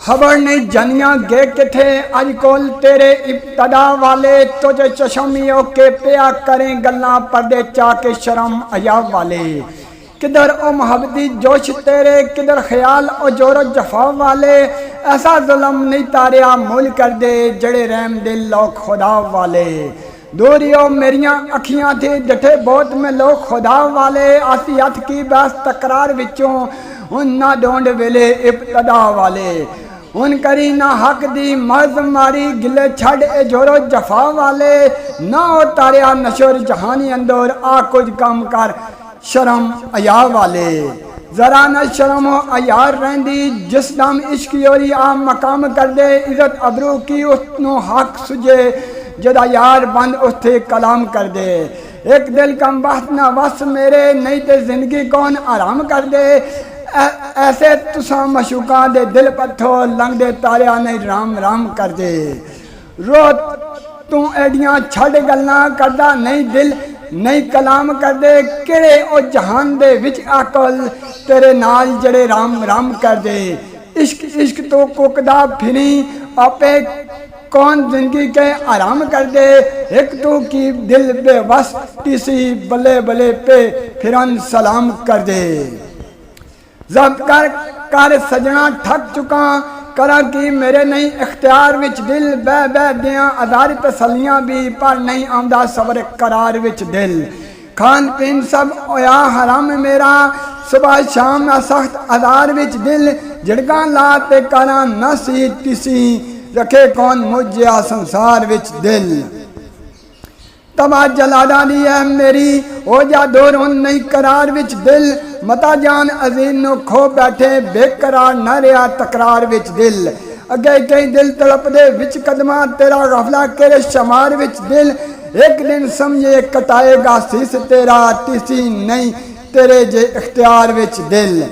खबर नहीं जनिया गे किथे अज कोल तेरे इब्तदा वाले तुझे चशमियों के पिया करें गल्ला पर्दे चा के शर्म अया वाले। किधर ओ मोहब्बती जोश तेरे किधर ख्याल ओ जोरो जफा वाले। ऐसा जुल्म नहीं तारिया मुल कर दे जड़े रहम दिल लो खुदा वाले। दूरियो मेरिया अखियां थी जठे बहुत में लोग खुदा वाले। आसी हथ की बस तकरार विचों हुन ना डोंड वेले इब्तदा वाले। उन करी ना हक दी मर्ज मारी गिले छड़ ए जोरो जफा वाले। ना उतारिया नशोर जहानी अंदर आ कुछ कम कर शर्म अया वाले। जरा न शर्म अयार रही जिस दम इश्क योरी आ मकाम कर दे। इज्जत अबरू की उसनों हक सुझे जदा यार बंद उसे कलाम कर दे। एक दिल कम बस ना बस मेरे नहीं ते जिंदगी कौन आराम कर दे। ऐसे तुसा मशूका दे दिल पत्थो लंघ दे तारिया नहीं राम राम कर दे। रो तू एडियां छड़ गल्ला करदा नहीं दिल नहीं कलाम कर दे। किड़े ओ जहान दे विच अकल तेरे नाल जड़े राम राम कर दे। इश्क इश्क तो कुकदा फिरी आपे कौन जिंदगी के आराम कर दे। एक तो की दिल बेबस टीसी बल्ले बल्ले पे फिरन सलाम कर दे। जब कर कर सजना थक चुका करा कि मेरे नहीं इख्तियार विच दिल बह बह दियां आधार तसलियां भी पर नहीं आंदा सबर करार विच दिल। खान पीन सब होया हराम मेरा सुबह शाम ना सख्त आधार विच दिल। झिड़का ला ते करा न सी किसी रखे कौन मुझे संसार विच दिल। तबा जला डाली है मेरी हो जा दूर उन नहीं करार विच दिल। मता जान अजीम नो खो बैठे बेकरार न रहा तकरार विच दिल। अगे कई दिल तड़प दे विच कदमा तेरा गफला केरे शमार विच दिल। एक दिन समझे कटाएगा शीस तेरा टीसी नहीं तेरे जे इख्तियार विच दिल।